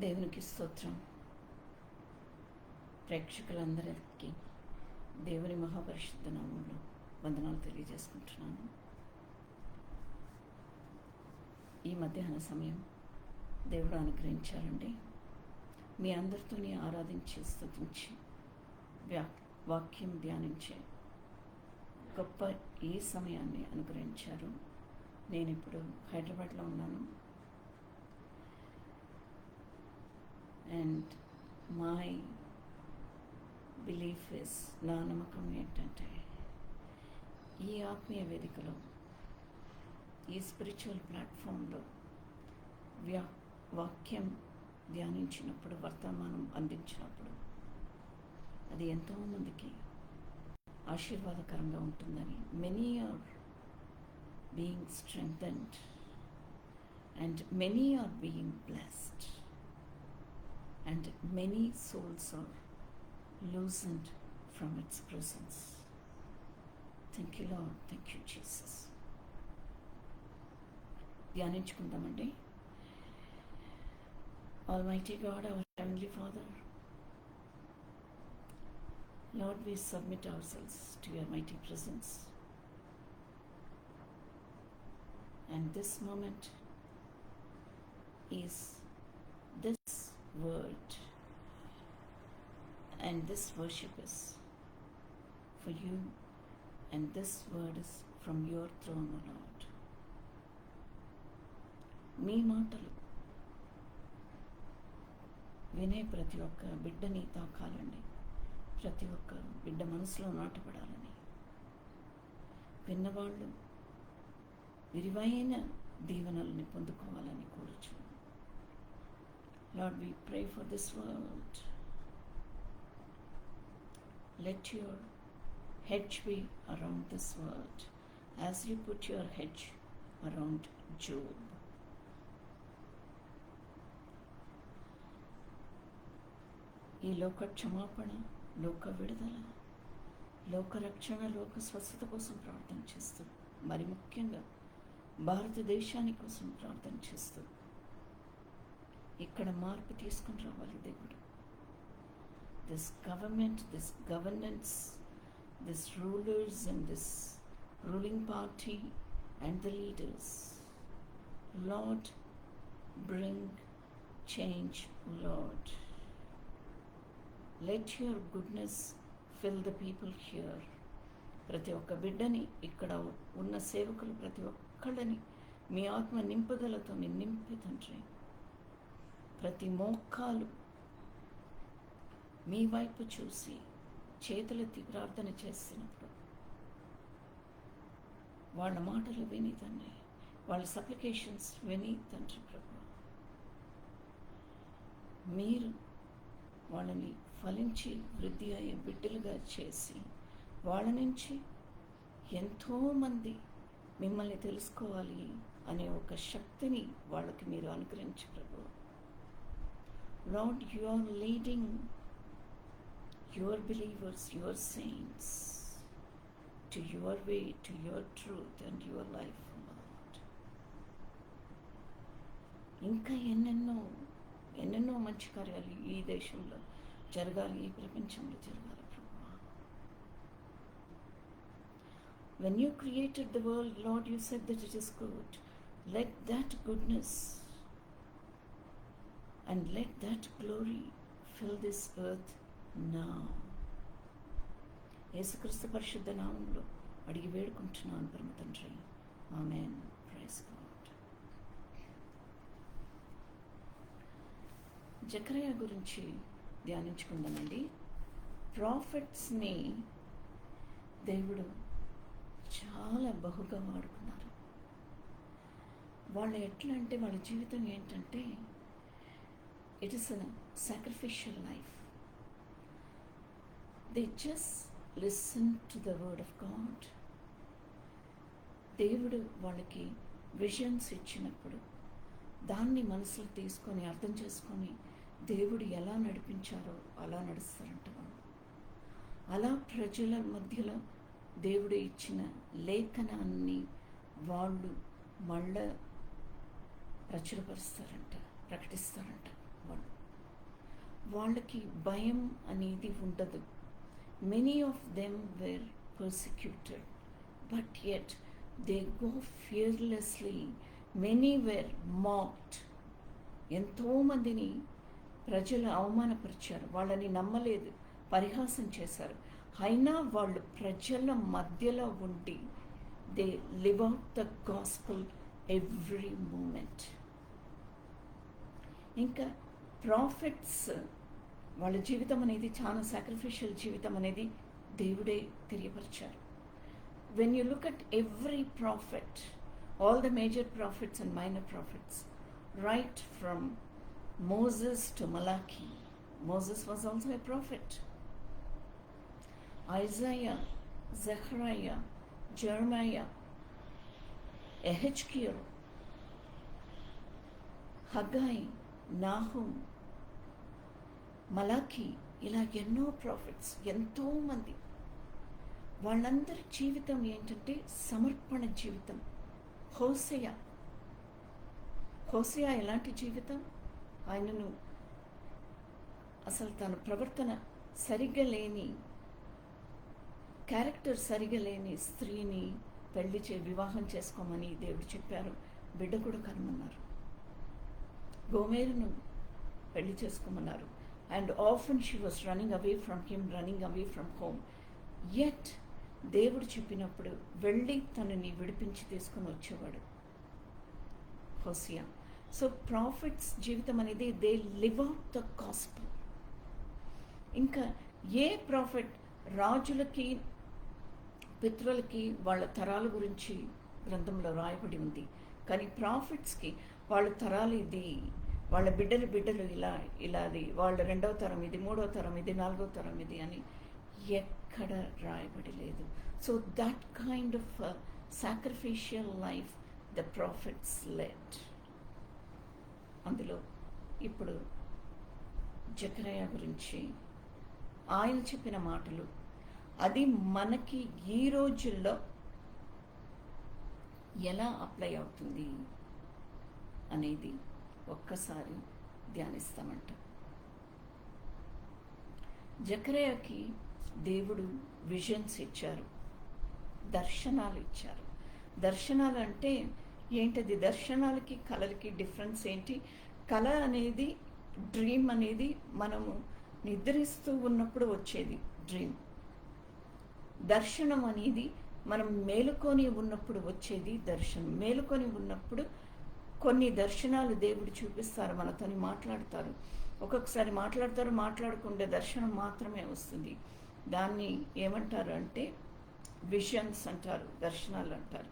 దేవునికి స్తోత్రం. ప్రేక్షకులందరికీ దేవుని మహాపరిశుద్ధ నామంలో వందనాలు తెలియజేసుకుంటున్నాను. ఈ మధ్యాహ్న సమయం దేవుడు అనుగ్రహించాలండి. మీ అందరితోని ఆరాధించి స్తుతించి వాక్యం ధ్యానించే గొప్ప ఈ సమయాన్ని అనుగ్రహించారు. నేను ఇప్పుడు హైదరాబాద్లో ఉన్నాను. అండ్ మై బిలీఫ్ ఇస్, నా నమ్మకం ఏంటంటే, ఈ ఆత్మీయ వేదికలో, ఈ స్పిరిచువల్ ప్లాట్ఫామ్లో వాక్యం ధ్యానించినప్పుడు, వర్తమానం అందించినప్పుడు అది ఎంతోమందికి ఆశీర్వాదకరంగా ఉంటుందని, many are being strengthened and many are being blessed and many souls are loosened from its presence. Thank you, Lord. Thank you, Jesus. ధ్యానించుకుందామండి. Almighty God, our Heavenly Father, Lord, we submit ourselves to your mighty presence. And this moment is this word, and this worship is for you, and this word is from your throne, O Lord. మీ మాటలు వినే ప్రతి ఒక్క బిడ్డని తాకాలండి. ప్రతి ఒక్క బిడ్డ మనసులో నాటపడాలని, విన్నవాళ్ళు విరివైన దీవెనల్ని పొందుకోవాలని కోరుచు. Lord, we pray for this world. Let your hedge be around this world as you put your hedge around Job. ఈ లోక క్షమాపణ, లోక విడుదల, లోక రక్షణ, లోక స్వస్థత కోసం ప్రార్థన చేస్తూ, మరి ముఖ్యంగా భారతదేశాని కోసం ప్రార్థన చేస్తూ, ఇక్కడ మార్పు తీసుకుని రావాలి దేవుడు. This government, this governance, this rulers and this ruling party and the leaders, lord, bring change, lord. Let your goodness fill the people here. ప్రతి ఒక్క బిడ్డని, ఇక్కడ ఉన్న సేవకులు ప్రతి ఒక్కళ్ళని మీ ఆత్మ నింపుదలతో నింపి తండ్రి. ప్రతి మోకాలు మీ వైపు చూసి చేతులెత్తి ప్రార్థన చేసినప్పుడు వాళ్ళ మాటలు విని తండ్రి, వాళ్ళ సప్లికేషన్స్ విని తండ్రి ప్రభు, మీరు వాళ్ళని ఫలించి వృద్ధి అయ్యే బిడ్డలుగా చేసి, వాళ్ళ నుంచి ఎంతోమంది మిమ్మల్ని తెలుసుకోవాలి అనే ఒక శక్తిని వాళ్ళకి మీరు అనుగ్రహించి ప్రభు. Lord, you are leading your believers, your saints, to your way, to your truth and your life, Lord. ఇంకా ఎన్నెన్నో మంచి కార్యాలు ఈ దేశంలో జరగాలి, ఈ ప్రపంచంలో జరగాలి ప్రభువా. When you created the world, Lord, you said that it is good. Let that goodness and let that glory fill this earth now. యేసుక్రీస్తు పరిశుద్ధ నామంలో అడిగి వేడుకుంటున్నాను పరమ తండ్రి. ఆమేన్. Praise God. జకరియా గురించి ధ్యానించుకుందామండి. ప్రాఫిట్స్ని దేవుడు చాలా బహుగా వాడుకున్నారు. వాళ్ళు ఎట్లా అంటే, వాళ్ళ జీవితం ఏంటంటే, it is a sacrificial life. They just listen to the word of God. దేవుడు వాళ్ళకి విజన్స్ ఇచ్చినప్పుడు దాన్ని మనసులో తీసుకొని అర్థం చేసుకొని దేవుడు ఎలా నడిపించారో అలా నడుస్తారంట వాళ్ళు. అలా ప్రజల మధ్యలో దేవుడు ఇచ్చిన లేఖనాన్ని వాళ్ళు మళ్ళా ప్రచురపరుస్తారంట, ప్రకటిస్తారంట వాళ్ళు. వాళ్ళకి భయం అనేది ఉండదు. Many of them were persecuted, but yet they go fearlessly. Many were mocked. ఎంతోమందిని ప్రజలు అవమానపరిచారు, వాళ్ళని నమ్మలేదు, పరిహాసం చేశారు. అయినా వాళ్ళు ప్రజల మధ్యలో ఉండి they live out the gospel every moment. ఇంకా ప్రాఫిట్స్ వాళ్ళ జీవితం అనేది చాలా సాక్రిఫిషియల్ జీవితం అనేది దేవుడే తెలియపరిచారు. When you look at every prophet, all the major prophets and minor prophets, right from Moses to Malachi. Moses was also a prophet. Isaiah, Zechariah, Jeremiah, Ezekiel, Haggai, Nahum, Malachi, ఇలా ఎన్నో profits, ఎంతోమంది. వాళ్ళందరి జీవితం ఏంటంటే సమర్పణ జీవితం. హోసేయ ఎలాంటి జీవితం? ఆయనను అసలు తన ప్రవర్తన సరిగ్గా లేని, క్యారెక్టర్ సరిగ్గా లేని స్త్రీని వివాహం చేసుకోమని దేవుడు చెప్పారు. బిడ్డ కూడా కనుమన్నారు. గోమేరును పెళ్లి చేసుకోమన్నారు. And often she was running away from him, running away from home. Yet దేవుడు చెప్పినప్పుడు వెళ్ళి తనని విడిపించి తీసుకొని వచ్చేవాడు హోసియా. సో ప్రాఫిట్స్ జీవితం అనేది they live out the gospel. ఇంకా ఏ ప్రాఫిట్ రాజులకి, పితృలకి వాళ్ళ తరాల గురించి గ్రంథంలో రాయబడి ఉంది, కానీ ప్రాఫిట్స్కి వాళ్ళ తరాలు ఇది, వాళ్ళ బిడ్డలు ఇలాది, వాళ్ళ 2వ తరం ఇది, 3వ తరం ఇది, 4వ తరం ఇది అని ఎక్కడ రాయబడి లేదు. So that kind of sacrificial life the prophets led. అందులో ఇప్పుడు జకరియా గురించి ఆయన చెప్పిన మాటలు, అది మనకి ఈ రోజుల్లో ఎలా అప్లై అవుతుంది అనేది ఒక్కసారి ధ్యానిస్తామంట. జకరియకి దేవుడు విజన్స్ ఇచ్చారు, దర్శనాలు ఇచ్చారు. దర్శనాలు అంటే ఏంటది? దర్శనాలకి కళలకి డిఫరెన్స్ ఏంటి? కళ అనేది, డ్రీమ్ అనేది మనము నిద్రిస్తూ ఉన్నప్పుడు వచ్చేది డ్రీమ్. దర్శనం అనేది మనం మేలుకొని ఉన్నప్పుడు వచ్చేది దర్శనం. మేలుకొని ఉన్నప్పుడు కొన్ని దర్శనాలు దేవుడు చూపిస్తారు, మనతోని మాట్లాడతారు. ఒక్కొక్కసారి మాట్లాడకుండా దర్శనం మాత్రమే వస్తుంది. దాన్ని ఏమంటారు అంటే విజన్స్ అంటారు, దర్శనాలు అంటారు.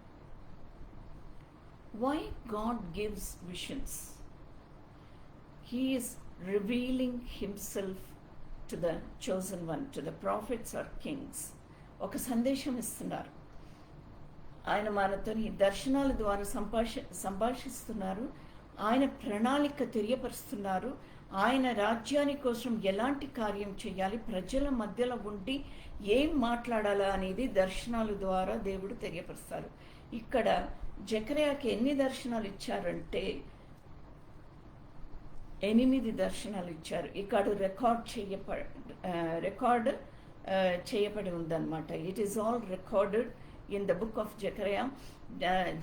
Why God gives visions? He is revealing himself to the chosen one, to the prophets or kings. ఒక సందేశం ఇస్తున్నారు. ఆయన మనతోని దర్శనాల ద్వారా సంభాషిస్తున్నారు. ఆయన ప్రణాళిక తెలియపరుస్తున్నారు. ఆయన రాజ్యాని కోసం ఎలాంటి కార్యం చేయాలి, ప్రజల మధ్యలో ఉండి ఏం మాట్లాడాలా అనేది దర్శనాల ద్వారా దేవుడు తెలియపరుస్తారు. ఇక్కడ జకర్యాకి ఎన్ని దర్శనాలు ఇచ్చారంటే 8 దర్శనాలు ఇచ్చారు. ఇక్కడ రికార్డ్ చేయబడి ఉందన్నమాట. It is all recorded in the book of Zechariah.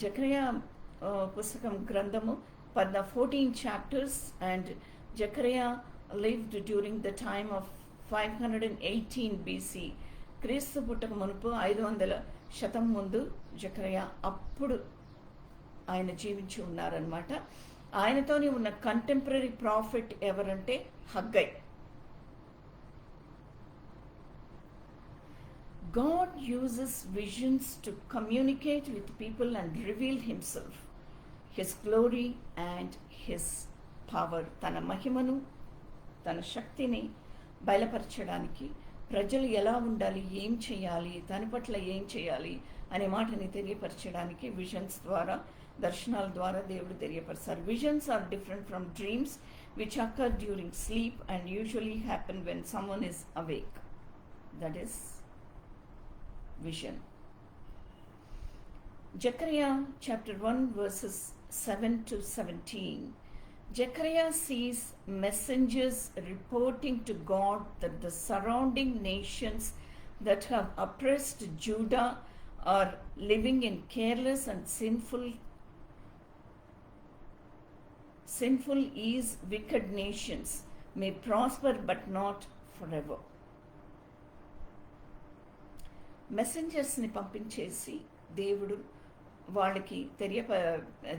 Zechariah పుస్తకం గ్రంథము 14 chapters, and Zechariah lived during the time of 518 BC. క్రీస్తు పుట్టక మునుపు 500 శతం ముందు జకర్యా అప్పుడు ఆయన జీవించి ఉన్నారనమాట. ఆయనతోని ఉన్న కంటెంపరీ ప్రాఫిట్ ఎవరంటే Haggai. God uses visions to communicate with people and reveal himself, his glory and his power. తన మహిమను, తన శక్తిని బయలుపరచడానికి, ప్రజలు ఎలా ఉండాలి, ఏం చేయాలి, తన పట్ల ఏం చేయాలి అనే మాటని తెలియపరచడానికి విజన్స్ ద్వారా, దర్శనాల ద్వారా దేవుడు తెలియపరుస్తారు. Visions are different from dreams which occur during sleep and usually happen when someone is awake. That is vision. Zechariah chapter 1 verses 7 to 17. Zechariah sees messengers reporting to God that the surrounding nations that have oppressed Judah are living in careless and sinful is wicked nations may prosper but not forever. మెసెంజర్స్ని పంపించేసి దేవుడు వాళ్ళకి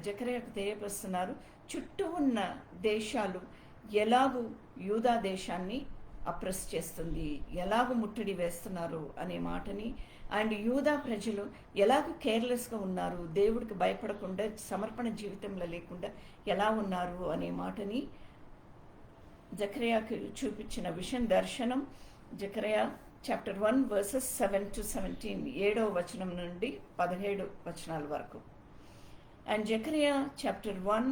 జకర్యాకు తెలియపరుస్తున్నారు, చుట్టూ ఉన్న దేశాలు ఎలాగూ యూదా దేశాన్ని oppress చేస్తుంది, ఎలాగూ ముట్టడి వేస్తున్నారు అనే మాటని, అండ్ యూదా ప్రజలు ఎలాగూ కేర్లెస్గా ఉన్నారు, దేవుడికి భయపడకుండా సమర్పణ జీవితంలో లేకుండా ఎలా ఉన్నారు అనే మాటని జకర్యాకు చూపించిన విషయం దర్శనం. జకర్యా చాప్టర్ 1 verses 7 to 17, 7వ వచనం నుండి 17 వచనాల వరకు. అండ్ జకర్యా చాప్టర్ 1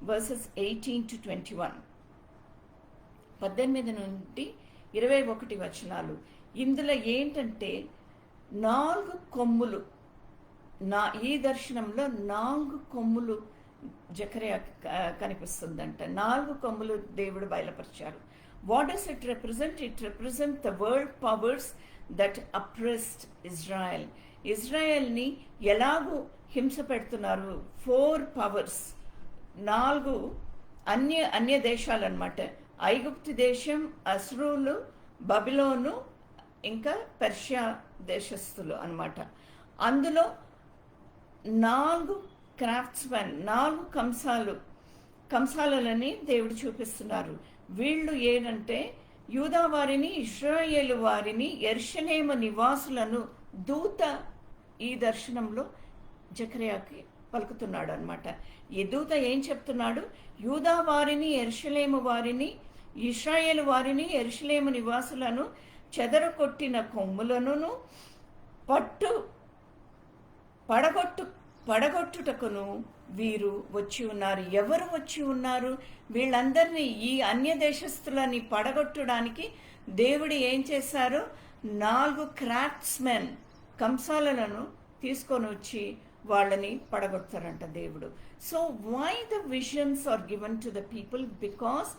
verses 18 to 21, 18 నుండి 21 వచనాలు. ఇందులో ఏంటంటే 4 కొమ్ములు, ఈ దర్శనంలో 4 కొమ్ములు జకర్యా కనిపిస్తుందంట. 4 కొమ్ములు దేవుడు బయలుపరిచారు. What does it represent? It represents the world powers that oppressed Israel. ఇజ్రాయెల్ని ఎలాగూ హింస పెడుతున్నారు. 4 పవర్స్, 4 అన్య దేశాలు అన్నమాట. ఐగుప్తు దేశం, అశ్రూలు, బబిలోను, ఇంకా పెర్షియా దేశస్థులు అన్నమాట. అందులో 4 క్రాఫ్ట్స్మెన్, 4 కంసాలని దేవుడు చూపిస్తున్నారు. వీళ్ళు ఏంటంటే యూదా వారిని, ఇశ్రాయేలు వారిని, యెరూషలేము నివాసులను దూత ఈ దర్శనంలో జకర్యాకి పలుకుతున్నాడు అనమాట. ఈ దూత ఏం చెప్తున్నాడు? యూదా వారిని, యెరూషలేము వారిని, ఇశ్రాయేలు వారిని, యెరూషలేము నివాసులను చెదరగొట్టిన కొమ్ములను పడగొట్టుటకును వీరు వచ్చి ఉన్నారు. ఎవరు వచ్చి ఉన్నారు? వీళ్ళందరినీ, ఈ అన్య దేశస్తులని పడగొట్టడానికి దేవుడు ఏం చేశారు? 4 క్రాఫ్ట్స్మెన్, కంసాలను తీసుకొని వచ్చి వాళ్ళని పడగొడతారంట దేవుడు. So why the visions are given to the people? Because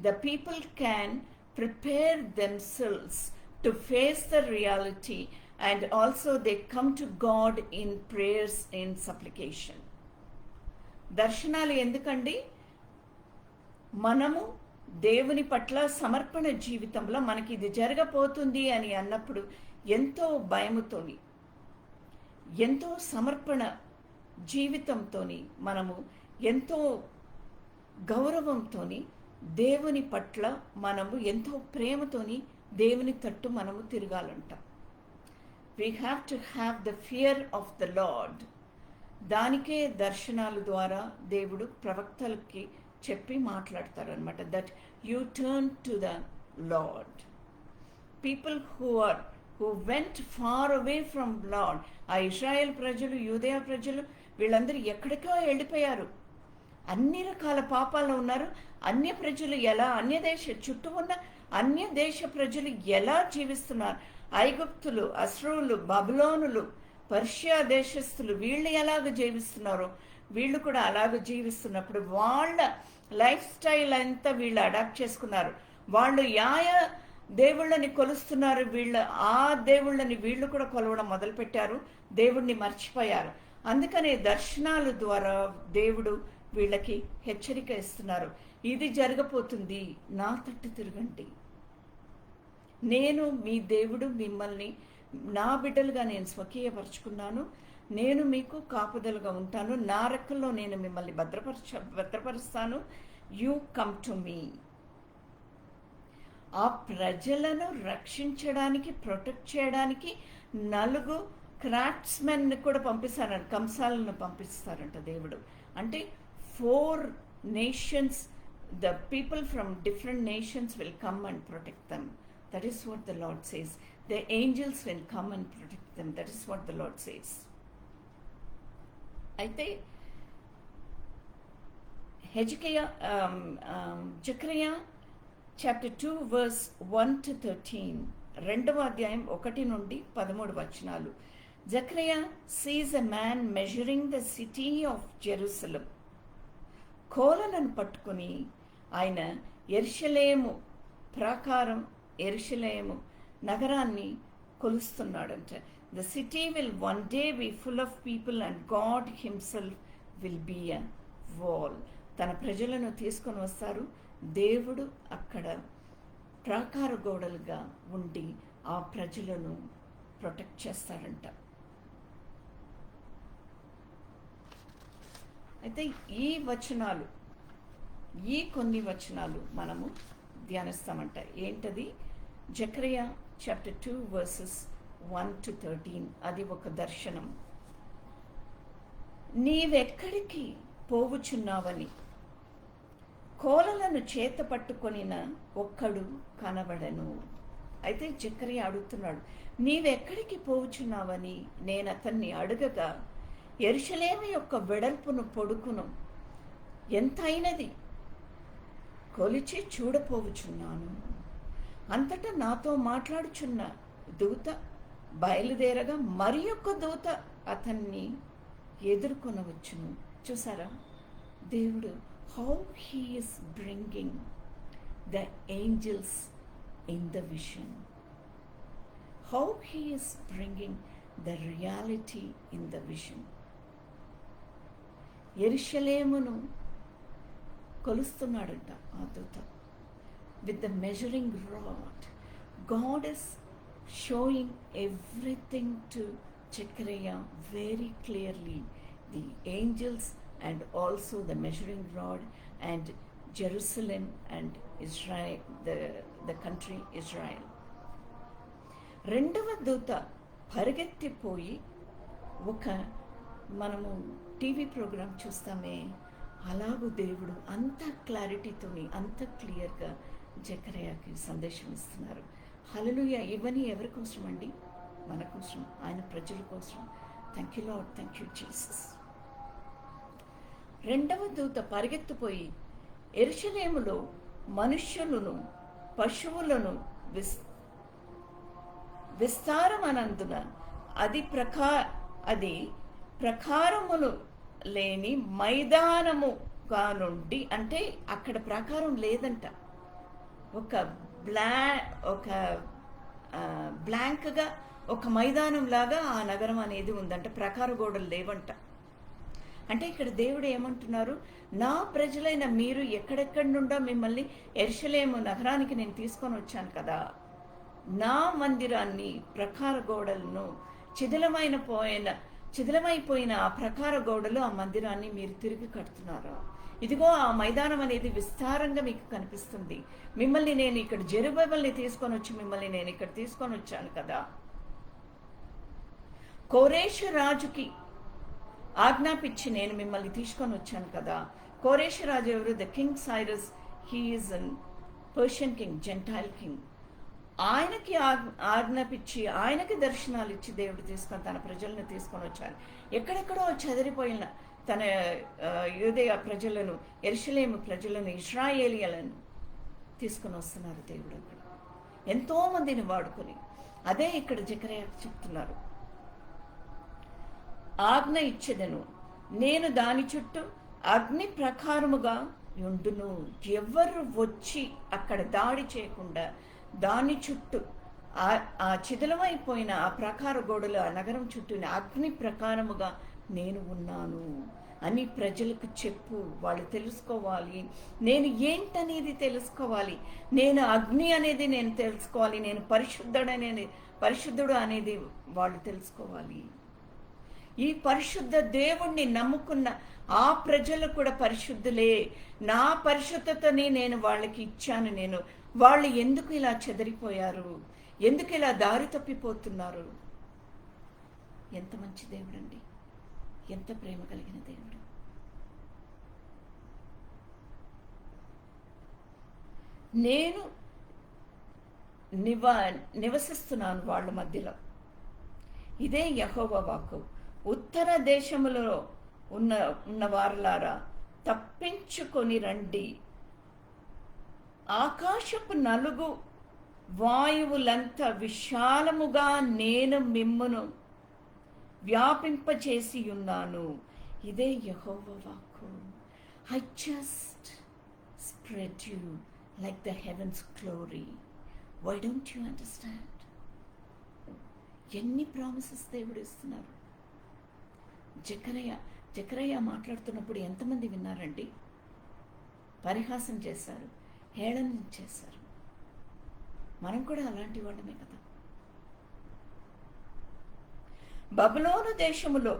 the people can prepare themselves to face the reality, and also they come to God in prayers, in supplication. దర్శనాలు ఎందుకండి? మనము దేవుని పట్ల సమర్పణ జీవితంలో మనకి ఇది జరగబోతుంది అని అన్నప్పుడు ఎంతో భయముతోని, ఎంతో సమర్పణ జీవితంతోని, మనము ఎంతో గౌరవంతోని దేవుని పట్ల మనము ఎంతో ప్రేమతోని దేవుని తట్టు మనము తిరగాలంట. We have to have the fear of the Lord. దానికే దర్శనాల ద్వారా దేవుడు ప్రవక్తలకి చెప్పి మాట్లాడతారనమాట. That you turn to the Lord. People who went far away from Lord, ఆ ఇశ్రాయేల్ ప్రజలు, యూదయ ప్రజలు, వీళ్ళందరూ ఎక్కడికో వెళ్ళిపోయారు. అన్ని రకాల పాపాల్లో ఉన్నారు. అన్య ప్రజలు ఎలా, చుట్టూ ఉన్న అన్య దేశ ప్రజలు ఎలా జీవిస్తున్నారు? ఐగుప్తులు, అశ్రూలు, బబులోనులు, పర్షియా దేశస్థులు, వీళ్ళు ఎలాగ జీవిస్తున్నారో వీళ్ళు కూడా అలాగ జీవిస్తున్నప్పుడు వాళ్ళ లైఫ్ స్టైల్ అంతా వీళ్ళు అడాప్ట్ చేసుకున్నారు. వాళ్ళు దేవుళ్ళని కొలుస్తున్నారు, వీళ్ళు ఆ దేవుళ్ళని వీళ్ళు కూడా కొలవడం మొదలుపెట్టారు, దేవుడిని మర్చిపోయారు. అందుకనే దర్శనాల ద్వారా దేవుడు వీళ్ళకి హెచ్చరిక ఇస్తున్నారు. ఇది జరగబోతుంది, నా తట్టు తిరగండి. నేను మీ దేవుడు, మిమ్మల్ని నా బిడ్డలుగా నేను స్వకీయపరుచుకున్నాను, నేను మీకు కాపుదలుగా ఉంటాను, నా రెక్కల్లో నేను మిమ్మల్ని భద్రపరుస్తాను. You come to me. ఆ ప్రజలను రక్షించడానికి, ప్రొటెక్ట్ చేయడానికి 4 క్రాఫ్ట్స్మెన్ కూడా పంపిస్తారంట, కంసాలను పంపిస్తారంట దేవుడు. అంటే 4 nations, the people from different nations will come and protect them. That is what the Lord says. The angels will come and protect them. That is what the Lord says. అయితే జకర్యా chapter 2 verse 1 to 13, 2వ అధ్యాయం 1 నుండి 13 వచనాలు. Zechariah sees a man measuring the city of Jerusalem. కోలలను పట్టుకుని ఆయన యెరూషలేము ప్రాకారం, యెరూషలేము నగరాన్ని కొలుస్తున్నాడంట. The city will one day be full of people and God himself will be a wall. తన ప్రజలను తీసుకొని వస్తారు. దేవుడు అక్కడ ప్రాకార గోడలుగా ఉండి ఆ ప్రజలను ప్రొటెక్ట్ చేస్తాడంట. అయితే ఈ కొన్ని వచనాలు మనము ధ్యానిస్తామంట. ఏంటది? Zechariah chapter 2 verses 1 to 13. అది ఒక దర్శనం. నీవెక్కడికి పోవుచున్నావని కోలలను చేత పట్టుకొనిన ఒక్కడు కనబడను. అయితే జకరియా అడుగుతున్నాడు, నీవెక్కడికి పోవుచున్నావని నేను అతన్ని అడగగా, యెరూషలేము యొక్క వెడల్పును పొడుకును ఎంతైనది కొలిచి చూడపోవుచున్నాను. అంతటా నాతో మాట్లాడుచున్న దూత బయలుదేరగా మరి యొక్క దూత అతన్ని ఎదుర్కొనవచ్చును. చూసారా దేవుడు how he is bringing the angels in the vision, how he is bringing the reality in the vision. యెరూషలేమును కొలుస్తున్నాడంట ఆ దూత with the measuring rod. God is showing everything to Zechariah very clearly, the angels and also the measuring rod and Jerusalem and Israel, the country Israel. రెండవ దూత పరిగెత్తిపోయి మనము TV programme చూస్తామే, అలాగూ దేవుడు అంత క్లారిటీతోని అంత క్లియర్గా జకర్యాకి సందేశం ఇస్తున్నారు. హల్లెలూయా. ఇవన్నీ ఎవరి కోసం అండి? మన కోసం, ఆయన ప్రజల కోసం. Thank you Lord, thank you Jesus. రెండవ దూత పరిగెత్తిపోయి యెరూషలేములో మనుష్యులను పశువులను విస్తారమనందున అది ప్రకారములు లేని మైదానముగా నుండి, అంటే అక్కడ ప్రాకారం లేదంట, ఒక బ్లాంక్గా ఒక మైదానం లాగా ఆ నగరం అనేది ఉందంట, ప్రాకార గోడలు లేవంట. అంటే ఇక్కడ దేవుడు ఏమంటున్నారు, నా ప్రజలైన మీరు ఎక్కడెక్కడి నుండో మిమ్మల్ని యెరూషలేము నగరానికి నేను తీసుకొని వచ్చాను కదా, నా మందిరాన్ని, ప్రకార గోడలను చిదిలమైపోయిన ఆ ప్రకార గోడలు, ఆ మందిరాన్ని మీరు తిరిగి కడుతున్నారా? ఇదిగో ఆ మైదానం అనేది విస్తారంగా మీకు కనిపిస్తుంది. మిమ్మల్ని నేను ఇక్కడ జెరుబాబెల్ని మిమ్మల్ని నేను ఇక్కడ తీసుకొని వచ్చాను కదా. కోరేషు రాజుకి ఆజ్ఞాపించి నేను మిమ్మల్ని తీసుకొని వచ్చాను కదా. కోరేషు రాజు ఎవరు? The king Cyrus. He is an Persian king, gentile king. ఆయనకి ఆజ్ఞాపించి ఆయనకి దర్శనాలు ఇచ్చి దేవుడు తన ప్రజలను తీసుకొని వచ్చారు. ఎక్కడెక్కడో చెదిరిపోయిన తన యూదయ ప్రజలను, యెరూషలేము ప్రజలను, ఇశ్రాయేలీయులను తీసుకొని వస్తున్నారు దేవుడు అక్కడ ఎంతో మందిని వాడుకొని. అదే ఇక్కడ జకర్యా చెప్తున్నారు, ఆజ్ఞ ఇచ్చెదను, నేను దాని చుట్టూ అగ్ని ప్రకారముగా ఉండును. ఎవరు వచ్చి అక్కడ దాడి చేయకుండా దాని చుట్టూ ఆ చిదలమైపోయిన ఆ ప్రాకార గోడలు, ఆ నగరం చుట్టూ అగ్ని ప్రకారముగా నేను ఉన్నాను అని ప్రజలకు చెప్పు. వాళ్ళు తెలుసుకోవాలి, నేను ఏంటనేది తెలుసుకోవాలి, నేను అగ్ని అనేది నేను తెలుసుకోవాలి, నేను పరిశుద్ధుడు అనేది వాళ్ళు తెలుసుకోవాలి. ఈ పరిశుద్ధ దేవుణ్ణి నమ్ముకున్న ఆ ప్రజలు కూడా పరిశుద్ధులే, నా పరిశుద్ధతని నేను వాళ్ళకి ఇచ్చాను. వాళ్ళు ఎందుకు ఇలా చెదిరిపోయారు, ఎందుకు ఇలా దారి తప్పిపోతున్నారు? ఎంత మంచి దేవుడు అండి, ఎంత ప్రేమ కలిగిన దేవుడు. నేను నివసిస్తున్నాను వాళ్ళ మధ్యలో. ఇదే యెహోవా వాక్కు. ఉత్తర దేశములో ఉన్న వారులారా తప్పించుకొని రండి. ఆకాశపు నలుగు వాయువులంత విశాలముగా నేను మిమ్మును వ్యాపింపచేసి ఉన్నాను. ఇదే యెహోవా వాక్కు. I just spread you like the heaven's glory. Why don't you understand? ఎన్ని ప్రామిసెస్ దేవుడు ఇస్తున్నారు. జకరయ్య మాట్లాడుతున్నప్పుడు ఎంతమంది విన్నారండి? పరిహాసం చేశారు, హేళన చేశారు. మనం కూడా అలాంటి వాళ్ళమే కదా. బబులోను దేశములో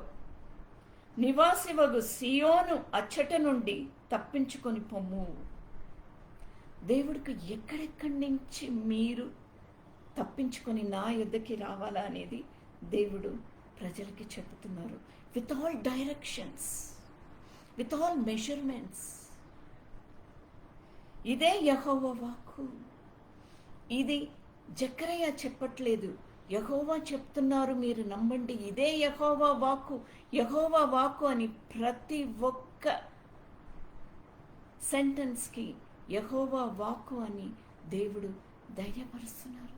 నివాసివగు సియోను అచ్చట నుండి తప్పించుకొని పొమ్ము. దేవుడికి ఎక్కడెక్కడి నుంచి మీరు తప్పించుకొని నా యుద్ధకి రావాలా అనేది దేవుడు ప్రజలకి చెబుతున్నారు. With all directions, with all measurements. ఇదే యెహోవా వాక్కు. ఇది జకరయ్య చెప్పట్లేదు, యెహోవా చెప్తున్నారు, మీరు నమ్మండి. ఇదే యెహోవా వాక్కు, యెహోవా వాక్కు అని ప్రతి ఒక్క సెంటెన్స్కి యెహోవా వాక్కు అని దేవుడు ధైర్యపరుస్తున్నారు.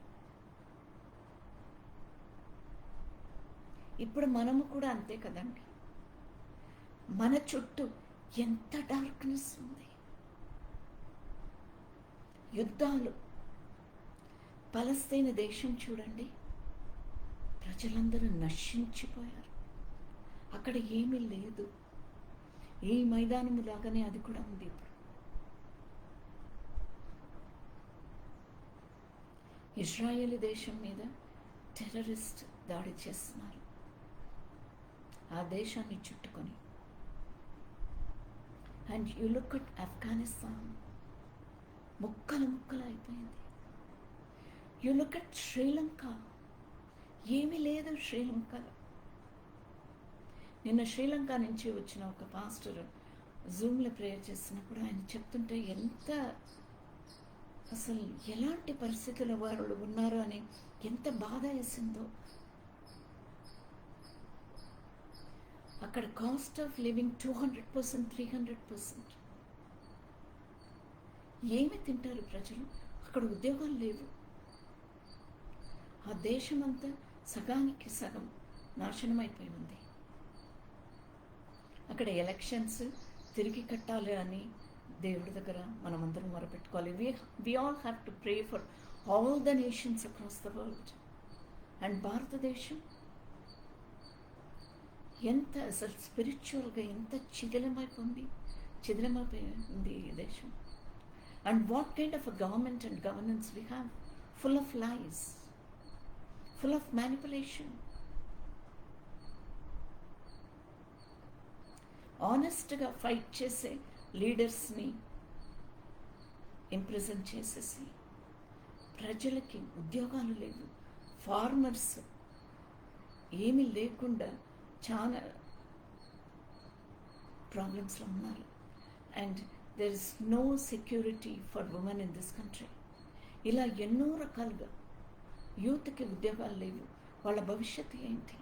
ఇప్పుడు మనము కూడా అంతే కదండి. మన చుట్టూ ఎంత డార్క్నెస్ ఉంది, యుద్ధాలు. పలస్తీన్ దేశం చూడండి, ప్రజలందరూ నశించిపోయారు. అక్కడ ఏమీ లేదు. ఈ మైదానము లాగానే అది కూడా ఉంది. ఇప్పుడు ఇజ్రాయేల్ దేశం మీద టెర్రరిస్ట్ దాడి చేస్తున్నారు, ఆ దేశాన్ని చుట్టుకొని. And you look at Afghanistan, ముక్కలు ముక్కలు అయిపోయింది. యు లుక్ అట్ శ్రీలంక, ఏమీ లేదు శ్రీలంకలో. నిన్న శ్రీలంక నుంచి వచ్చిన ఒక పాస్టర్ జూమ్లో ప్రేయర్ చేస్తున్నప్పుడు ఆయన చెప్తుంటే ఎంత అసలు ఎలాంటి పరిస్థితుల వాళ్ళు ఉన్నారో అని ఎంత బాధ వేసిందో. అక్కడ కాస్ట్ ఆఫ్ లివింగ్ 200%, 300%. ఏమి తింటారు ప్రజలు? అక్కడ ఉద్యోగాలు లేవు. ఆ దేశం అంతా సగానికి సగం నాశనమైపోయి ఉంది. అక్కడ ఎలక్షన్స్ తిరిగి కట్టాలి అని దేవుడి దగ్గర మనమందరం మొరపెట్టుకోవాలి. We all have to pray for all the nations across the world. And భారతదేశం ఎంత అసలు స్పిరిచువల్గా ఎంత చిదిలమైపోయింది ఈ దేశం. And what kind of a government and governance we have, full of lies, full of manipulation. ఆనెస్ట్గా ఫైట్ చేసే లీడర్స్ని ఇంప్రెజెంట్ చేసేసి ప్రజలకి ఉద్యోగాలు లేవు, ఫార్మర్స్ ఏమీ లేకుండా చాలా ప్రాబ్లమ్స్లో ఉన్నారు. And there is no security for women in this country. ఇలా ఎన్నో రకాలుగా యూత్కి ఉద్యోగాలు లేవు, వాళ్ళ భవిష్యత్తు ఏంటి?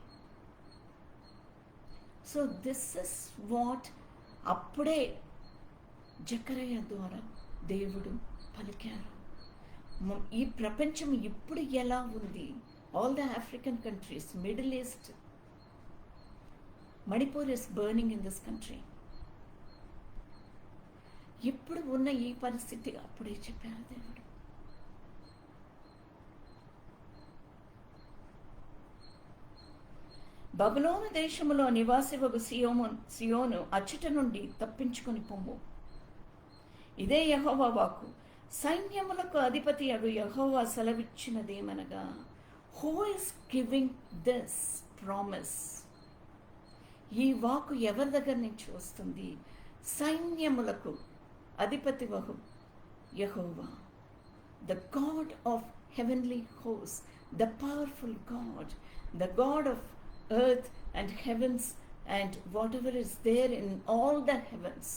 సో దిస్ ఇస్ వాట్ అప్పుడే జకరయ్య ద్వారా దేవుడు పలికారు. ఈ ప్రపంచం ఇప్పుడు ఎలా ఉంది? All the African countries, middle east, Manipur is burning in this country. ఇప్పుడు ఉన్న ఈ పరిస్థితి అప్పుడే చెప్పారు దేవుడు. బబులోను దేశములో నివాసివగు సియోను అచ్చట నుండి తప్పించుకొని పొమ్ము. ఇదే యెహోవా వాక్కు. సైన్యములకు అధిపతి అగు యెహోవా సెలవిచ్చినదేమనగా, who is giving this promise? ఈ వాక్కు ఎవరి దగ్గర నుంచి వస్తుంది? సైన్యములకు అధిపతి వగు Jehovah, the God of heavenly host, the powerful God, the God of earth and heavens and whatever is there in all the heavens.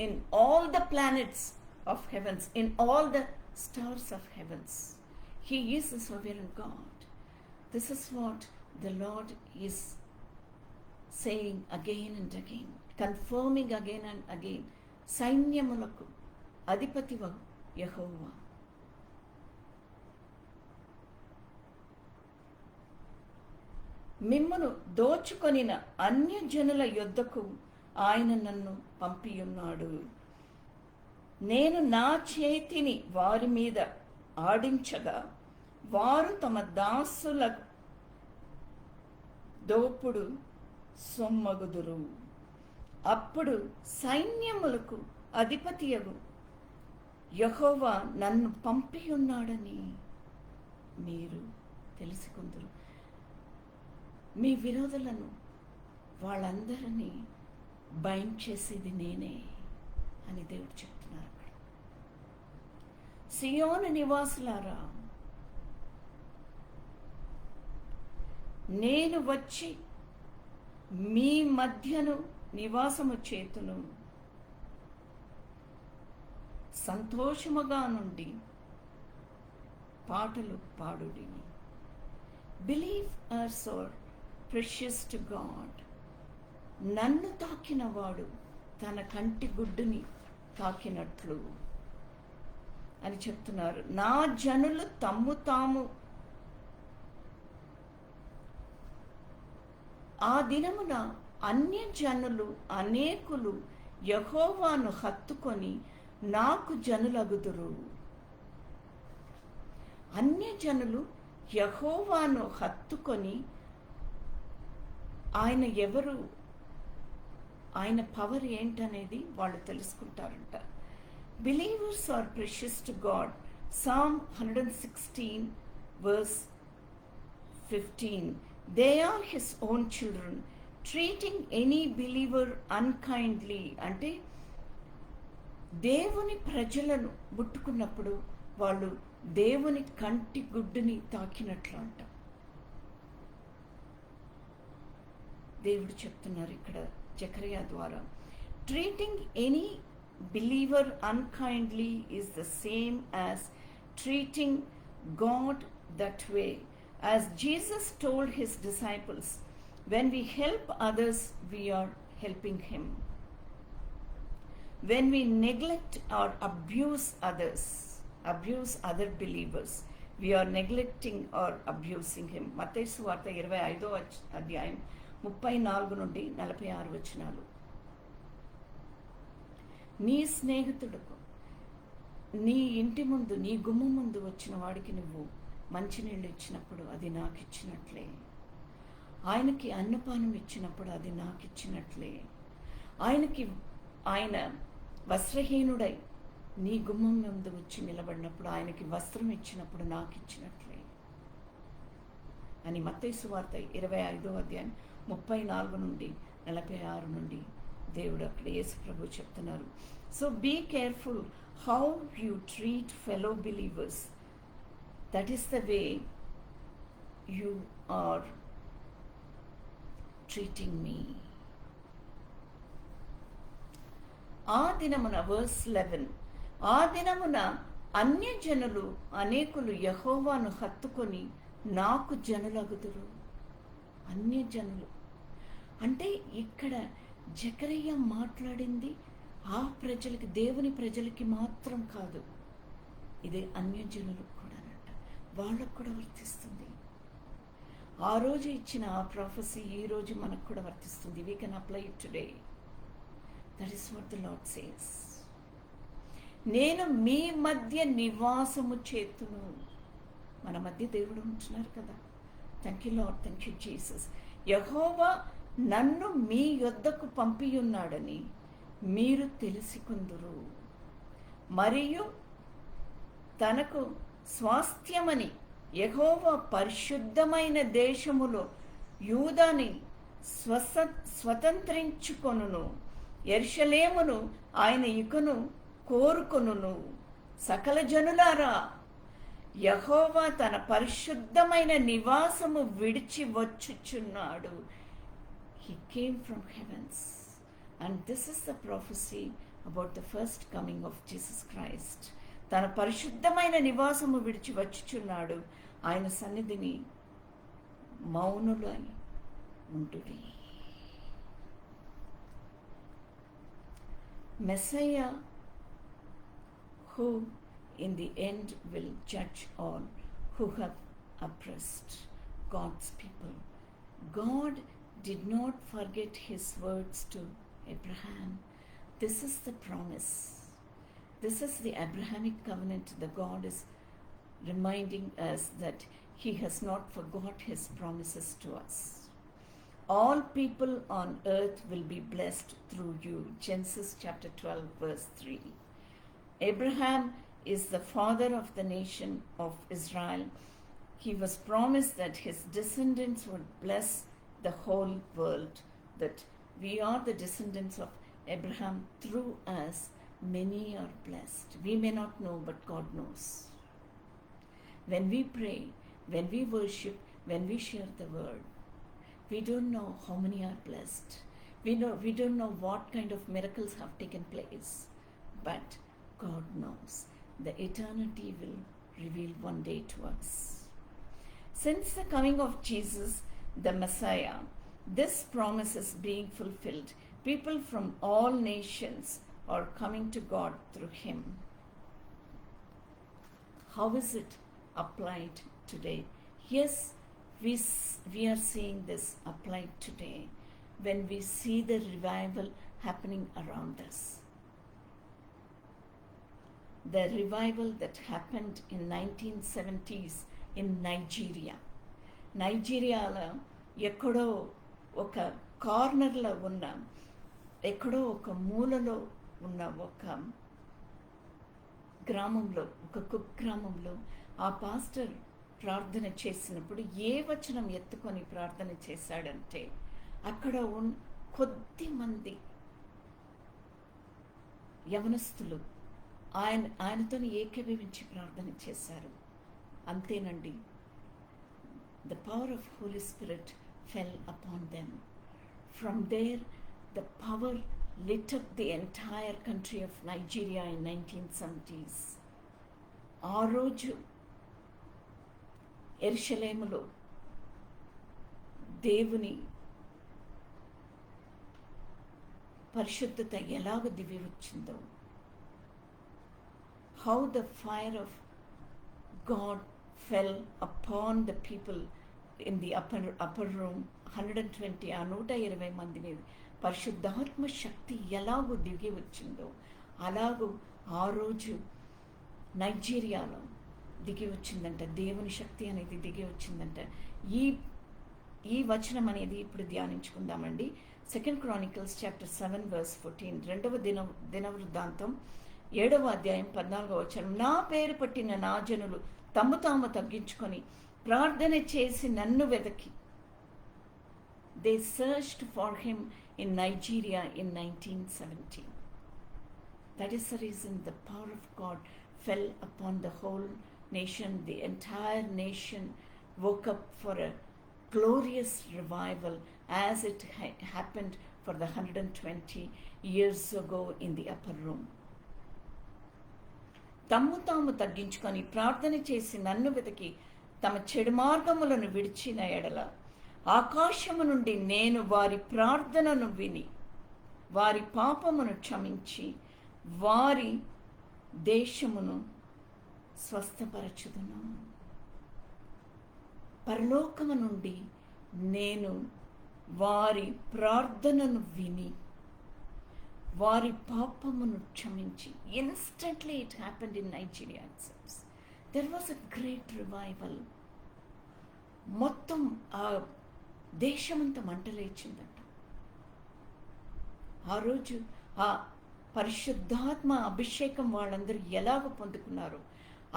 In all the planets of heavens, in all the stars of heavens, He is the sovereign God. This is what the Lord is saying again and again, confirming again and again. సైన్యములకు అధిపతివ యెహోవా. మిమ్మును దోచుకొనిన అన్యజనుల యొద్దకు ఆయన నన్ను పంపియున్నాడు. నేను నా చేతిని వారి మీద ఆడించగా వారు తమ దాసుల దోపుడు సొమ్మగుదురు. అప్పుడు సైన్యములకు అధిపతియగు యెహోవా నన్ను పంపియున్నాడని మీరు తెలుసుకుందురు. మీ విరోధులను వాళ్ళందరినీ బైండ్ చేసేది నేనే అని దేవుడు చెప్తున్నారు. సియోను నివాసులారా, నేను వచ్చి మీ మధ్యను నివాసము చేతును. సంతోషముగా నుండి పాటలు పాడుడి. Believe are so precious to God. నన్ను తాకినవాడు తన కంటి గుడ్డుని తాకినట్లు అని చెప్తున్నారు. నా జనులు తమ్ము తాము ఆ దినమున అన్యజనులు అనేకులు యెహోవాను హత్తుకొని నాకు జనులగుదురు. అన్యజనులు యెహోవాను హత్తుకొని, ఆయన ఎవరు, ఆయన పవర్ ఏంటనేది వాళ్ళు తెలుసుకుంటారంట. Believers are precious to God. Psalm 116 verse 15. They are his own children. Treating any believer unkindly అంటే దేవుని ప్రజలను ముట్టుకున్నప్పుడు వాళ్ళు దేవుని కంటి గుడ్డుని తాకినట్లు అంట. దేవుడు చెప్తున్నారు ఇక్కడ జకరియా ద్వారా, treating any believer unkindly is the same as treating God that way. As Jesus told his disciples, when we help others, we are helping him. When we neglect or abuse others, abuse other believers, we are neglecting or abusing him. మత్తయి సువార్త 25వ అధ్యాయం 34 నుండి 46 వచనాలు. నీ స్నేహితుడుకు, నీ ఇంటి ముందు, నీ గుమ్మం ముందు వచ్చిన వాడికి నువ్వు మంచినీళ్ళు ఇచ్చినప్పుడు అది నాకు ఇచ్చినట్లే. ఆయనకి అన్నపానం ఇచ్చినప్పుడు అది నాకు ఇచ్చినట్లే. ఆయన వస్త్రహీనుడై నీ గుమ్మం ముందు వచ్చి నిలబడినప్పుడు ఆయనకి వస్త్రం ఇచ్చినప్పుడు నాకు ఇచ్చినట్లే అని మత్తయి సువార్త 25వ అధ్యాయం 34 నుండి 46 నుండి దేవుడు అక్కడ యేసు ప్రభు చెప్తున్నారు. So be careful how you treat fellow believers. That is the way you are treating me. ఆ దినమున వర్స్ 11, ఆ దినమున అన్యజనులు అనేకులు యెహోవాను హత్తుకొని నాకు జనులగుదురు. అన్యజనులు అంటే ఇక్కడ జకరియా మాట్లాడింది ఆ ప్రజలకి, దేవుని ప్రజలకి మాత్రం కాదు, ఇది అన్యజనులకు కూడానంట. వాళ్ళకు కూడా వర్తిస్తుంది. ఆ రోజు ఇచ్చిన ఆ ప్రాఫెసీ ఈ రోజు మనకు కూడా వర్తిస్తుంది. We can apply it today. That is what the lord says. నేను మీ మధ్య నివాసము చేతును. మన మధ్య దేవుడు ఉంటున్నారు కదా. Thank you Lord, thank you Jesus. Jehovah నన్ను మీ యొద్దకు పంపియున్నాడని మీరు తెలుసుకుందురు. మరియు తనకు స్వాస్థ్యమని యెహోవా పరిశుద్ధమైన దేశములో యూదాని స్వతంత్రించుకొనును. యెరూషలేమును ఆయన ఇకను కోరుకొనును. సకల జనులారా, యెహోవా తన పరిశుద్ధమైన నివాసము విడిచి వచ్చుచున్నాడు. He came from heavens. And this is the prophecy about the first coming of Jesus Christ. తన పరిశుద్ధమైన నివాసము విడిచి వచ్చుచున్నాడు. ఆయన సన్నిధిని మౌనులై ఉంటుడి. Messiah, who in the end will judge all who have oppressed God's people, God did not forget his words to Abraham. This is the promise. This is the Abrahamic covenant. The God is reminding us that he has not forgot his promises to us. All people on earth will be blessed through you. Genesis chapter 12 verse 3. Abraham is the father of the nation of Israel. He was promised that his descendants would bless the whole world, that we are the descendants of Abraham. Through us, many are blessed. We may not know, but God knows. When we pray, when we worship, when we share the word, we don't know how many are blessed. We don't know what kind of miracles have taken place, but God knows. The eternity will reveal one day to us. Since the coming of Jesus, the Messiah, this promise is being fulfilled. People from all nations are coming to God through him. How is it applied today? Yes, we are seeing this applied today when we see the revival happening around us. The revival that happened in 1970s in నైజీరియాలో ఎక్కడో ఒక కార్నర్లో ఉన్న, ఎక్కడో ఒక మూలలో ఉన్న ఒక గ్రామంలో, ఒక కుగ్రామంలో ఆ పాస్టర్ ప్రార్థన చేసినప్పుడు ఏ వచనం ఎత్తుకొని ప్రార్థన చేశాడంటే, అక్కడ కొద్ది మంది యవనస్తులు ఆయనతో ఏకీభవించి ప్రార్థన చేశారు. అంతేనండి. The power of Holy Spirit fell upon them. From there, the power lit up the entire country of Nigeria in 1970s. ఆ రోజు యెరూషలేములో దేవుని పరిశుద్ధత ఎలాగ దివి వచ్చిందో, how the fire of God fell upon the people in the upper room. 120 ఆ 120 మంది మీద పరిశుద్ధాత్మ శక్తి ఎలాగో దిగి వచ్చిందో, అలాగూ ఆ రోజు నైజీరియాలో దిగి వచ్చిందంట. దేవుని శక్తి అనేది దిగి వచ్చిందంట. ఈ వచనం అనేది ఇప్పుడు ధ్యానించుకుందామండి. 2 Chronicles chapter 7 verse 14. రెండవ దినవృత్తాంతం 7వ అధ్యాయం 14వ వచనం. నా పేరు పట్టిన నా జనులు తమ్ము తాము తగ్గించుకొని ప్రార్థన చేసి నన్ను వెదకి. They searched for him in Nigeria in 1970. That is the reason the power of God fell upon the whole nation. The entire nation woke up for a glorious revival as it happened for the 120 years ago in the upper room. తమ్ము తాము తగ్గించుకొని ప్రార్థన చేసి నన్ను వెతికి తమ చెడు మార్గములను విడిచిన ఎడల ఆకాశము నుండి నేను వారి ప్రార్థనను విని వారి పాపమును క్షమించి వారి దేశమును స్వస్థపరచుదును. పరలోకము నుండి నేను వారి ప్రార్థనను విని వారి పాపమును క్షమించి. Instantly it happened in Nigeria itself. There was a great revival. మొత్తం ఆ దేశమంతా మంటలేచిందంట. ఆ రోజు ఆ పరిశుద్ధాత్మ అభిషేకం వాళ్ళందరూ ఎలాగ పొందుకున్నారో,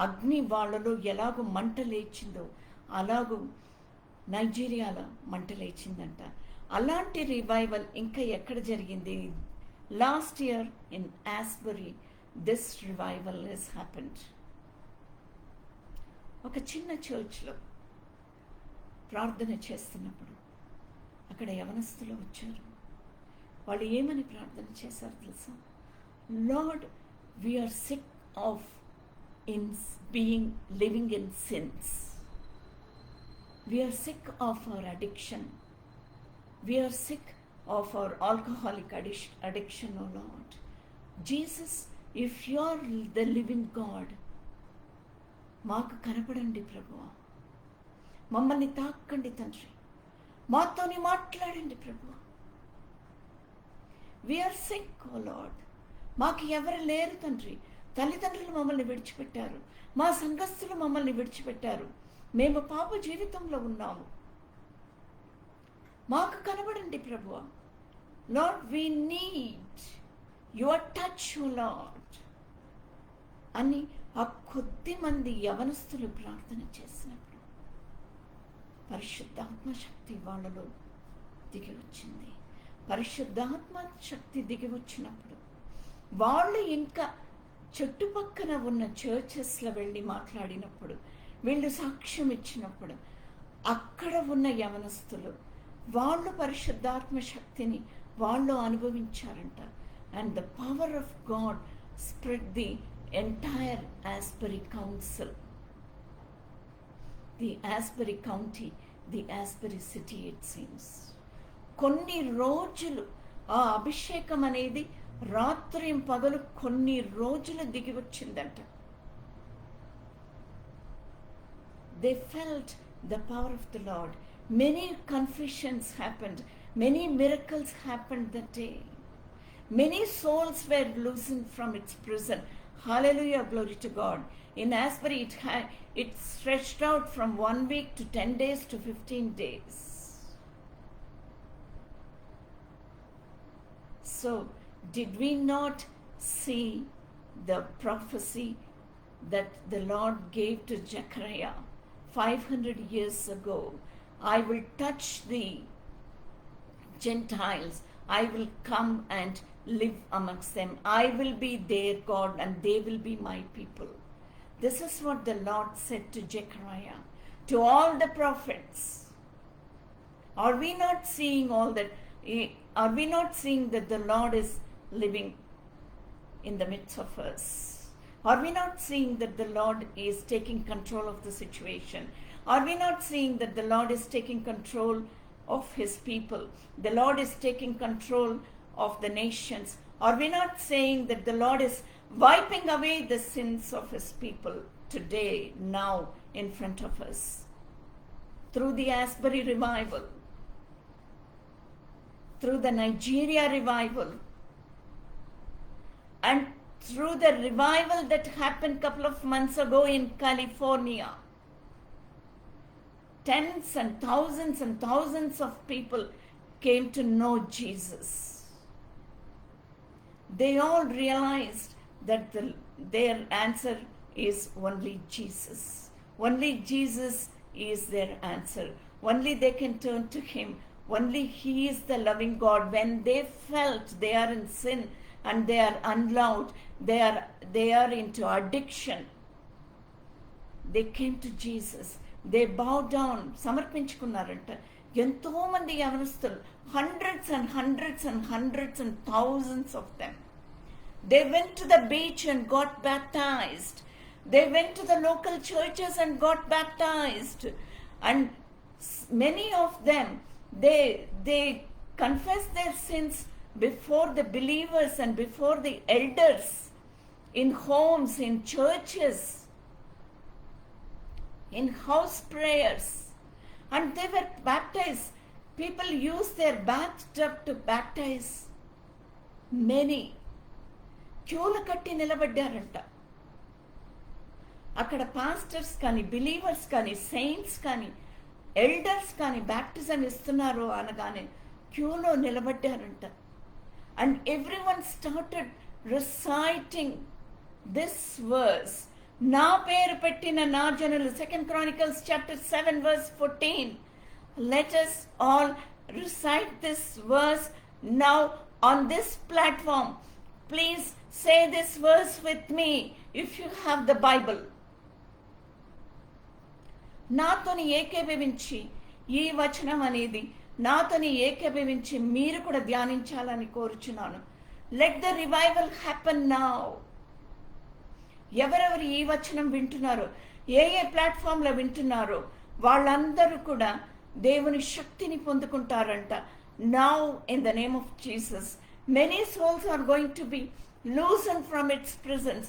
అగ్ని వాళ్ళలో ఎలాగ మంట లేచిందో అలాగూ నైజీరియాలో మంట లేచిందంట. అలాంటి రివైవల్ ఇంకా ఎక్కడ జరిగింది? Last year in Asbury, this revival has happened. ఒక చిన్న చర్చ్లో ప్రార్థన చేస్తున్నప్పుడు అక్కడ యవనస్తులు వచ్చారు. వాళ్ళు ఏమని ప్రార్థన చేశారు తెలుసా? Lord, we are sick of living in sins. We are sick of our addiction. We are sick of our alcoholic addiction, O Lord. Jesus, if you are the living God, మాకు కనపడండి ప్రభువా, మమ్మల్ని తాకండి తండ్రి, మాతోని మాట్లాడండి ప్రభు. వీఆర్ సిక్ ఓ lord. మాకు ఎవరు లేరు తండ్రి. తల్లిదండ్రులు మమ్మల్ని విడిచిపెట్టారు, మా సంఘస్థులు మమ్మల్ని విడిచిపెట్టారు, మేము పాప జీవితంలో ఉన్నాము. మాకు కనబడండి ప్రభువా. Lord, we need your touch lord అని ఆ కొద్ది మంది యవనస్తులు ప్రార్థన చేసినప్పుడు పరిశుద్ధాత్మ శక్తి వాళ్ళలో దిగి వచ్చింది. పరిశుద్ధాత్మ శక్తి దిగి వచ్చినప్పుడు వాళ్ళు ఇంకా చుట్టుపక్కన ఉన్న చర్చెస్లో వెళ్ళి మాట్లాడినప్పుడు, వీళ్ళు సాక్ష్యం ఇచ్చినప్పుడు అక్కడ ఉన్న యవనస్తులు వాళ్ళు పరిశుద్ధాత్మ శక్తిని వాళ్ళు అనుభవించారంట. And the power of God spread the entire Asbury council, the Asbury county, the Asbury city. It seems కొన్ని రోజులు ఆ అభిషేకం అనేది రాత్రి పగలు కొన్ని రోజులు దిగి వచ్చిందంట. They felt the power of the Lord. Many confessions happened. Many miracles happened that day. Many souls were loosened from its prison. Hallelujah, glory to God. In Asbury, it stretched out from 1 week to 10 days to 15 days. So, did we not see the prophecy that the Lord gave to Zechariah 500 years ago? I will touch the Gentiles. I will come and live amongst them. I will be their God and they will be my people. This is what the Lord said to Zechariah, to all the prophets. Are we not seeing all that? Are we not seeing that the Lord is living in the midst of us? Are we not seeing that the Lord is taking control of the situation? Are we not seeing that the Lord is taking control of his people? The Lord is taking control of the nations. Are we not saying that the Lord is wiping away the sins of his people today, now, in front of us? Through the Asbury revival, through the Nigeria revival, and through the revival that happened a couple of months ago in California. Tens and thousands of people came to know Jesus. They all realized that their answer is only Jesus. Only Jesus is their answer. Only they can turn to him. Only he is the loving God. When they felt they are in sin and they are unloved, they are into addiction, they came to Jesus. They bowed down, సమర్పించుకున్నారంట. ఎంతో మంది యవనస్తులు, hundreds and thousands of them. They went to the beach and got baptized. They went to the local churches and got baptized. And many of them, they confessed their sins before the believers and before the elders, in homes, in churches, in house prayers, and they were baptized. People used their bathtub to baptize many. క్యూలు కట్టి నిలబడ్డారంట. అక్కడ pastors కానీ, believers కానీ, saints కానీ, elders కానీ baptism ఇస్తున్నారు అనగానే క్యూలో నిలబడ్డారంట. And everyone started reciting this verse. నా పేరు పెట్టిన నా జనులు, 2 Chronicles chapter 7 verse 14. Let us all recite this verse now on this platform. Please say this verse with me if you have the Bible. నాతోని ఏకీభవించి ఈ వచనం అనేది నాతోని ఏకీభవించి మీరు కూడా ధ్యానించాలని కోరుచున్నాను. Let the revival happen now. ఎవరెవరు ఈ వచనం వింటున్నారో, ఏ ప్లాట్ఫామ్లో వింటున్నారో వాళ్ళందరూ కూడా దేవుని శక్తిని పొందుకుంటారంట. Now in the name of Jesus many souls are going to be loosened from its prisons.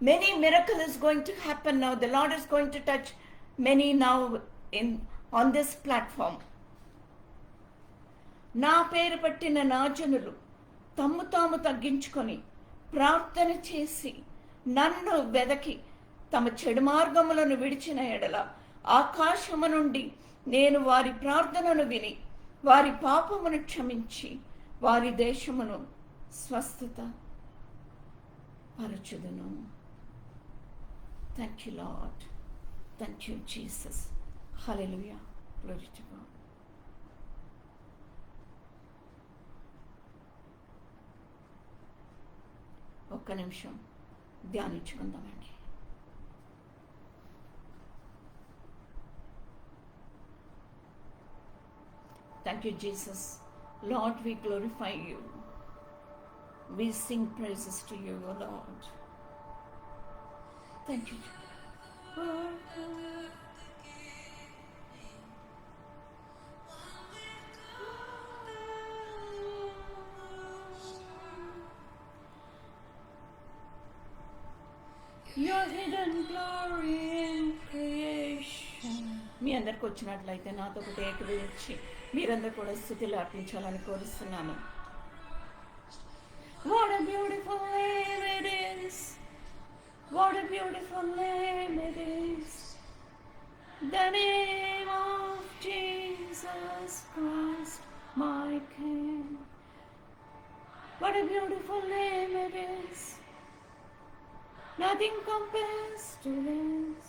Many miracle is going to happen now. The Lord is going to touch many now on this platform. నా పేరు పట్టిన నా జనులు తమ్ము తాము తగ్గించుకొని ప్రార్థన చేసి నన్ను వెదకి తమ చెడు మార్గములను విడిచిన ఎడల ఆకాశము నుండి నేను వారి ప్రార్థనను విని వారి పాపమును క్షమించి వారి దేశమును స్వస్థత పరచుదును. Thank you Lord. Thank you Jesus. Hallelujah. Glory to God. ఒక్క నిమిషం ధ్యానించుకుందామండి. Thank you, Jesus. Lord, we glorify you. We sing praises to you, O Lord. Thank you. Your hidden glory in creation. మీ అందరికి వచ్చినట్లయితే నాతో ఒకటి ఏకీభవించి మీరందరూ కూడా స్తుతులు అర్పించాలని కోరుస్తున్నాను. What a beautiful name it is. What a beautiful name it is. The name of Jesus Christ, my King. What a beautiful name it is. Nothing compares to this.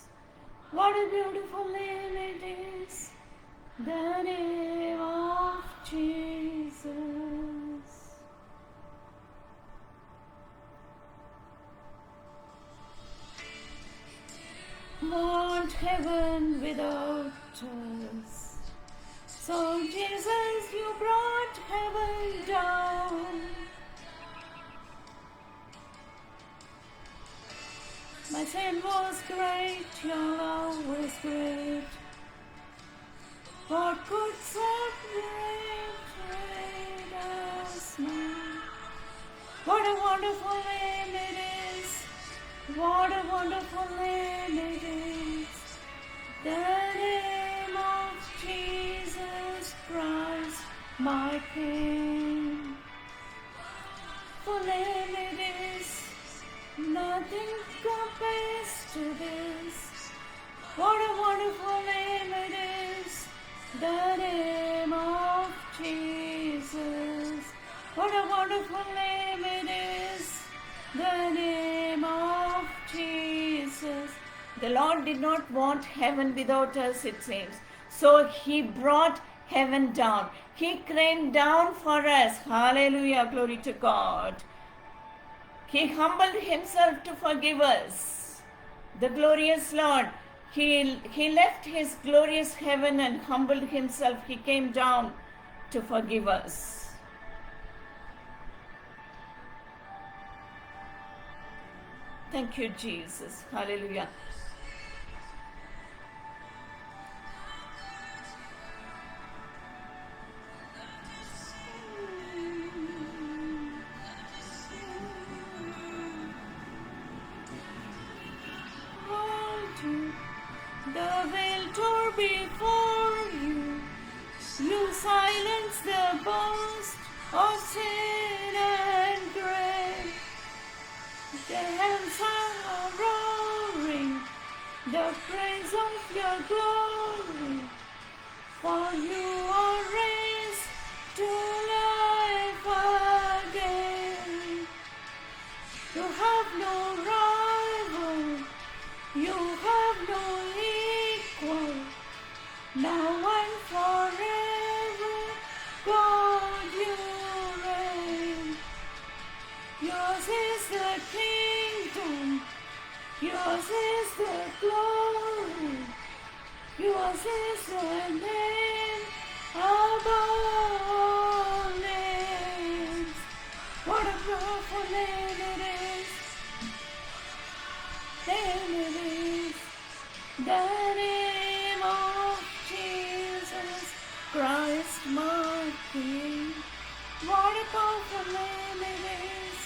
What a beautiful name it is. The name of Jesus. Want heaven without us. So Jesus, you brought heaven down. My sin was great, your love was great. What could separate us now? What a wonderful name it is. What a wonderful name it is. The name of Jesus Christ, my King. For name it is. Nothing compares to this. What a wonderful name it is. The name of Jesus. What a wonderful name it is. The name of Jesus. The Lord did not want heaven without us, it seems. So He brought heaven down. He came down for us. Hallelujah. Glory to God. He humbled Himself to forgive us. The glorious Lord. He left His glorious heaven and humbled Himself. He came down to forgive us. Thank you, Jesus. Hallelujah. The veil tore before you. You silence the boast of sin and grave. The heavens are roaring the praise of your glory. For you are raised to life again. You have no rival. You have no equal. Now and forever, God, you reign. Yours is the kingdom. Yours is the glory. Yours is the name above all names. What a powerful name it is. Name it is. The name of Jesus Christ, my King. What a powerful name it is.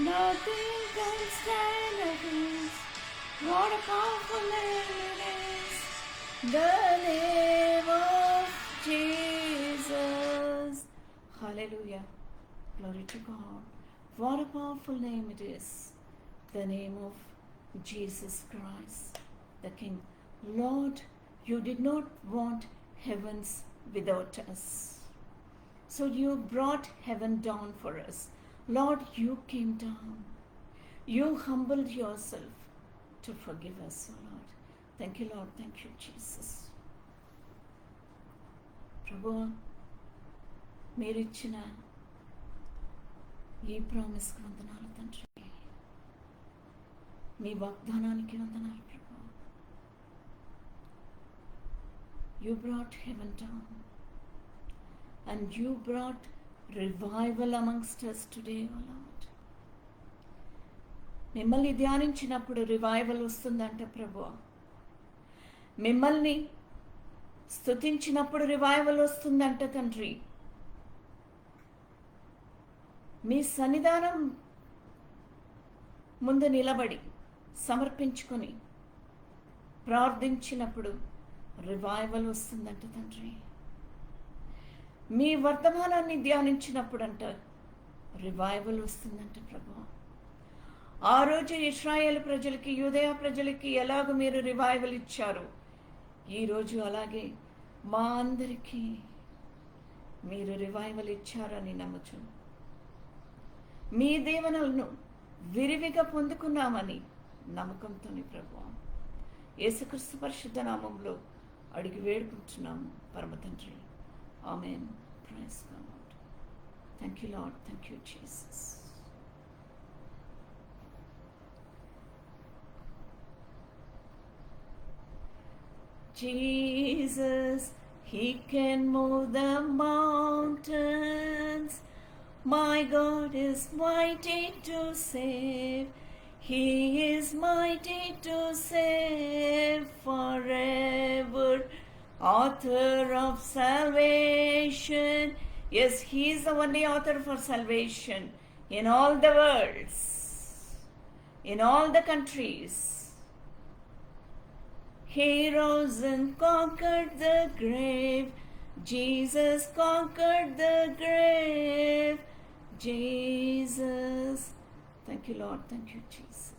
Nothing can stand against. What a powerful name it is. The name of Jesus. Hallelujah. Glory to God. What a powerful name it is. The name of Jesus Christ, the King. Lord, you did not want heavens without us. So you brought heaven down for us. Lord, you came down. You humbled yourself to forgive us, O Lord. Thank you, Lord. Thank you, Jesus. ప్రభువా, మీరిచ్చిన ఈ ప్రామిస్కి వందనాలు తండ్రి. మీ వాగ్దానానికి వందనాలు ప్రభువా. You brought heaven down and you brought revival amongst us today, O Lord. మిమ్మల్ని ధ్యానించినప్పుడు revival వస్తుందంట ప్రభువా. మిమ్మల్ని స్తుతించినప్పుడు రివైవల్ వస్తుందంట తండ్రి. మీ సన్నిధానం ముందు నిలబడి సమర్పించుకొని ప్రార్థించినప్పుడు రివైవల్ వస్తుందంట తండ్రి. మీ వర్తమానాన్ని ధ్యానించినప్పుడంట రివైవల్ వస్తుందంట ప్రభువా. ఆ రోజు ఇశ్రాయేలు ప్రజలకి, యూదయ ప్రజలకి ఎలాగ మీరు రివైవల్ ఇచ్చారు, ఈరోజు అలాగే మా అందరికీ మీరు రివైవల్ ఇచ్చారని నమ్ముచు మీ దీవెనలను విరివిగా పొందుకున్నామని నమ్మకంతోని ప్రభువా యేసుక్రీస్తు పరిశుద్ధ నామంలో అడిగి వేడుకుంటున్నాము పరమ తండ్రి. Amen. Praise God. Thank you Lord. Thank you Jesus. Jesus, He can move the mountains. My God is mighty to save. He is mighty to save forever. Author of salvation. Yes, He is the only author for salvation in all the worlds, in all the countries. He rose and conquered the grave. Jesus conquered the grave. Jesus. Thank you, Lord. Thank you, Jesus.